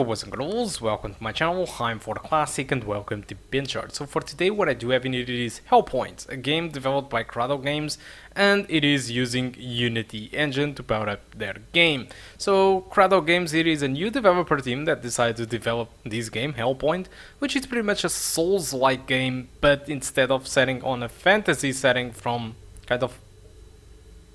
Hello boys and girls, welcome to my channel. I'm For the Classic and welcome to BenchART. So for today what I do have in it is Hellpoint, a game developed by Games, and it is using Unity engine to power up their game. So Games, it is a new developer team that decided to develop this game, Hellpoint, which is pretty much a Souls-like game, but instead of setting on a fantasy setting from kind of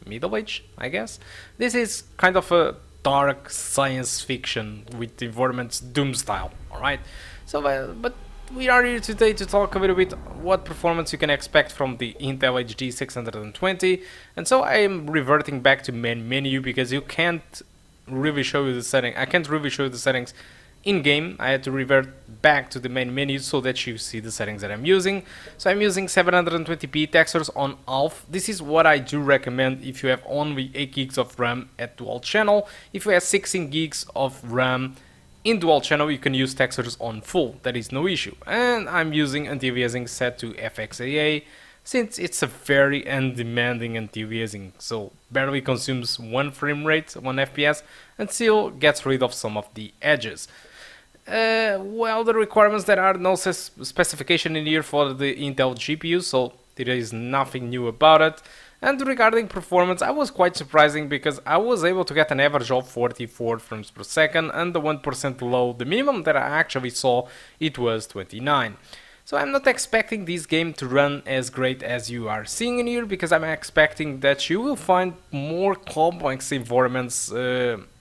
Middle Age, I guess, this is kind of a dark science fiction with environments Doom style, alright? So, but we are here today to talk a little bit what performance you can expect from the Intel HD 620, and so I am reverting back to main menu because you can't really show you the setting. I can't really show you the settings in game. I had to revert back to the main menu so that you see the settings that I'm using. So I'm using 720p textures on half. This is what I do recommend if you have only 8 gigs of RAM at dual channel. If you have 16 gigs of RAM in dual channel, you can use textures on full. That is no issue. And I'm using anti-aliasing set to FXAA since it's a very undemanding anti-aliasing, so barely consumes 1 frame rate, 1 FPS, and still gets rid of some of the edges. Well, the requirements, there are no specification in here for the Intel GPU, so there is nothing new about it. And regarding performance, I was quite surprising because I was able to get an average of 44 frames per second, and the 1% low, the minimum that I actually saw, it was 29. So I'm not expecting this game to run as great as you are seeing in here, because I'm expecting that you will find more complex environments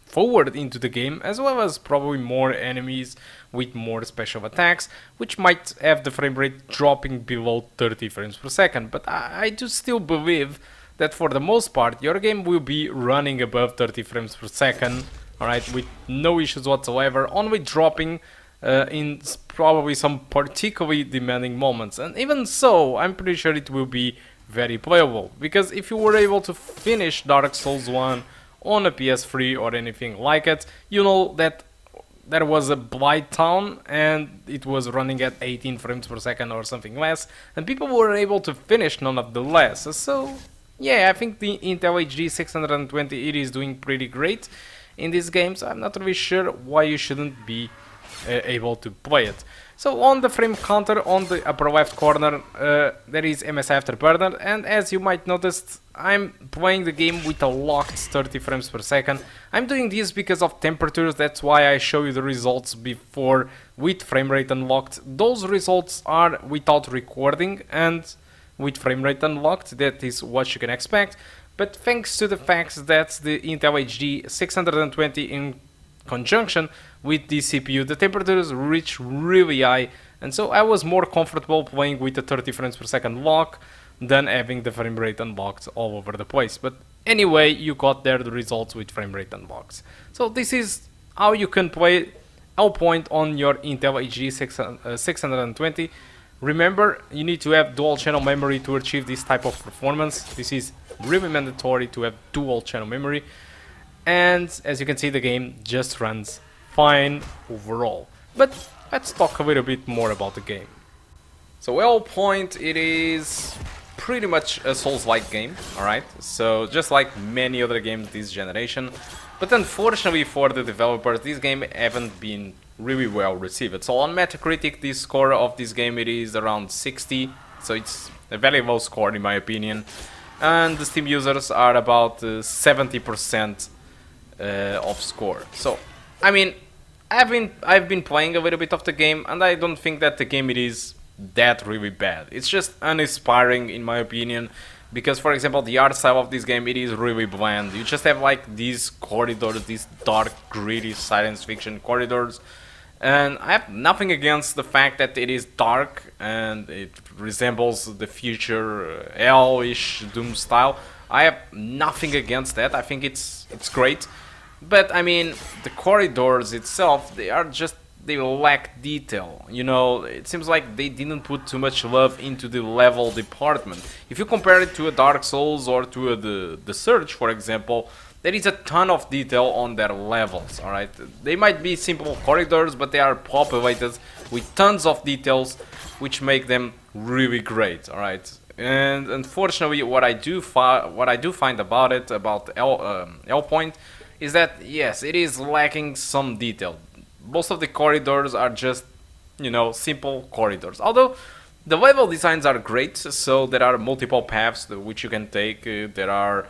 forward into the game, as well as probably more enemies with more special attacks, which might have the frame rate dropping below 30 frames per second. But I do still believe that for the most part your game will be running above 30 frames per second, alright, with no issues whatsoever, only dropping in probably some particularly demanding moments. And even so, I'm pretty sure it will be very playable, because if you were able to finish Dark Souls 1 on a PS3 or anything like it, you know that there was a Blight Town and it was running at 18 frames per second or something less, and people were able to finish nonetheless. So yeah, I think the Intel HD 620, it is doing pretty great in this game, so I'm not really sure why you shouldn't be able to play it. So on the frame counter on the upper left corner, there is MS Afterburner, and as you might notice, I'm playing the game with a locked 30 frames per second. I'm doing this because of temperatures, that's why I show you the results before with frame rate unlocked. Those results are without recording and with frame rate unlocked, that is what you can expect. But thanks to the fact that the Intel HD 620 in conjunction with the CPU, the temperatures reach really high, and so I was more comfortable playing with the 30 frames per second lock than having the frame rate unlocked all over the place. But anyway, you got there the results with frame rate unlocked. So this is how you can play Hellpoint on your Intel HD 620. Remember, you need to have dual channel memory to achieve this type of performance. This is really mandatory to have dual channel memory. And as you can see, the game just runs fine overall. But let's talk a little bit more about the game. So Hellpoint, it is pretty much a Souls-like game, alright? So just like many other games this generation. But unfortunately for the developers, this game haven't been really well received. So on Metacritic, the score of this game, it is around 60. So it's a very low score in my opinion. And the Steam users are about 70% of score. So I mean, I've been playing a little bit of the game, and I don't think that the game it is that really bad. It's just uninspiring in my opinion, because for example the art style of this game, it is really bland. You just have like these corridors, these dark gritty science fiction corridors, and I have nothing against the fact that it is dark and it resembles the future hell-ish Doom style. I have nothing against that. I think it's great. But I mean, the corridors itself, they lack detail. You know, it seems like they didn't put too much love into the level department. If you compare it to a Dark Souls or to the Surge, for example, there is a ton of detail on their levels, alright? They might be simple corridors, but they are populated with tons of details, which make them really great, alright? And unfortunately, what I do find about Hellpoint, is that yes, it is lacking some detail. most of the corridors are just, you know, simple corridors. Although the level designs are great, so there are multiple paths which you can take. There are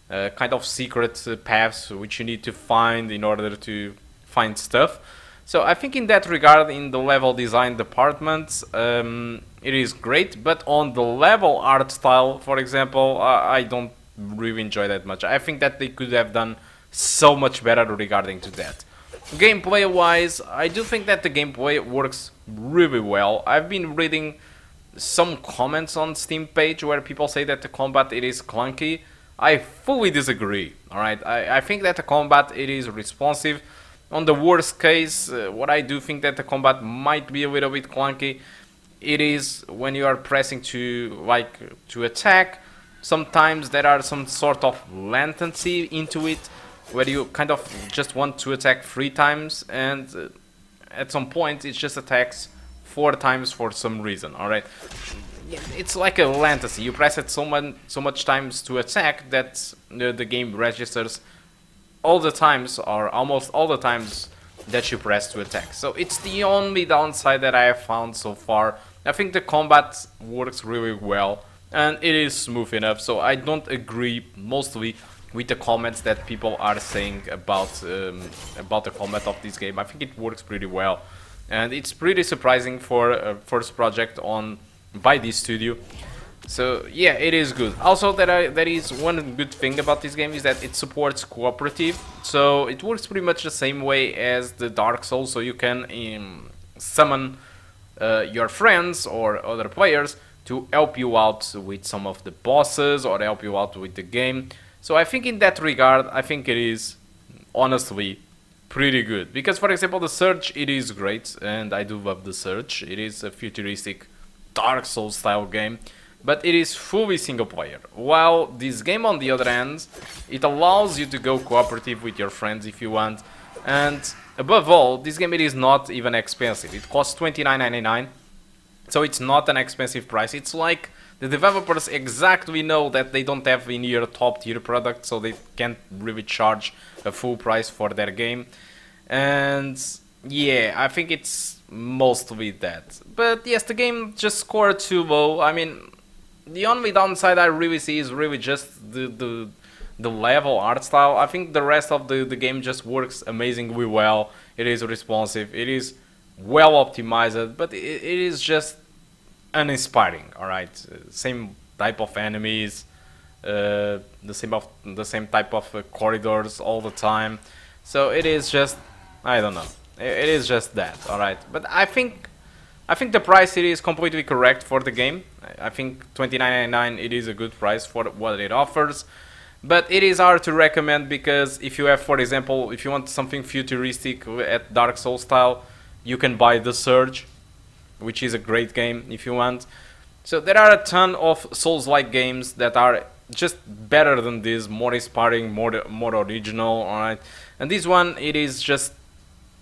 kind of secret paths which you need to find in order to find stuff. So I think in that regard, in the level design department, it is great. But on the level art style, for example, I don't really enjoy that much. I think that they could have done so much better regarding to that. Gameplay wise, I do think that the gameplay works really well. I've been reading some comments on Steam page where people say that the combat it is clunky. I fully disagree. Alright, I think that the combat it is responsive. On the worst case, what I do think that the combat might be a little bit clunky, it is when you are pressing to attack. Sometimes there are some sort of latency into it, where you kind of just want to attack 3 times, and at some point it just attacks 4 times for some reason. Alright, it's like a latency. You press it so much times to attack that the game registers all the times, or almost all the times, that you press to attack. So it's the only downside that I have found so far. I think the combat works really well and it is smooth enough, so I don't agree mostly with the comments that people are saying about the combat of this game. I think it works pretty well, and it's pretty surprising for a first project by this studio. So yeah, it is good. Also, there is one good thing about this game is that it supports cooperative. So it works pretty much the same way as the Dark Souls. So you can summon your friends or other players to help you out with some of the bosses or help you out with the game. So I think in that regard, I think it is honestly pretty good. Because for example, the Surge, it is great, and I do love the Surge. It is a futuristic Dark Souls style game, but it is fully single player. While this game, on the other hand, it allows you to go cooperative with your friends if you want. And above all, this game, it is not even expensive. It costs $29.99, so it's not an expensive price. It's like the developers exactly know that they don't have in your top tier product, so they can't really charge a full price for their game. And yeah, I think it's mostly that. But yes, the game just scored too low. I mean, the only downside I really see is really just the level art style. I think the rest of the game just works amazingly well. It is responsive, it is well optimized, but it is just uninspiring. Alright, same type of enemies, the same type of corridors all the time. So it is just, I don't know, it is just that. Alright, but I think the price it is completely correct for the game. I think $29.99 it is a good price for what it offers. But it is hard to recommend, because if you have, for example, if you want something futuristic at Dark Souls style, you can buy The Surge, which is a great game if you want. So there are a ton of Souls-like games that are just better than this, more inspiring, more original, alright? And this one, it is just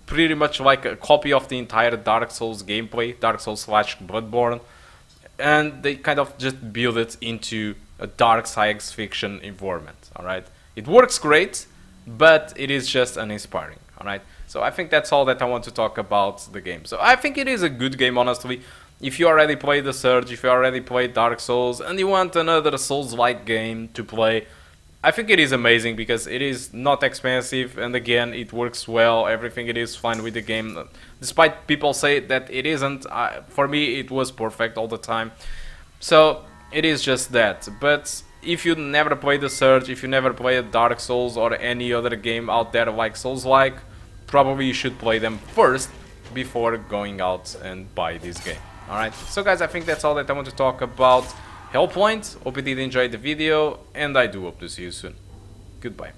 pretty much like a copy of the entire Dark Souls gameplay, Dark Souls / Bloodborne, and they kind of just build it into a dark science fiction environment. Alright, it works great, but it is just uninspiring. Alright, so I think that's all that I want to talk about the game. So I think it is a good game, honestly. If you already played The Surge, if you already played Dark Souls, and you want another Souls-like game to play, I think it is amazing, because it is not expensive, and again, it works well. Everything it is fine with the game. Despite people say that it isn't, for me it was perfect all the time. So it is just that. But if you never played The Surge, if you never played Dark Souls or any other game out there like Souls-like, probably you should play them first before going out and buy this game. Alright, so guys, I think that's all that I want to talk about Hellpoint. Hope you did enjoy the video, and I do hope to see you soon. Goodbye.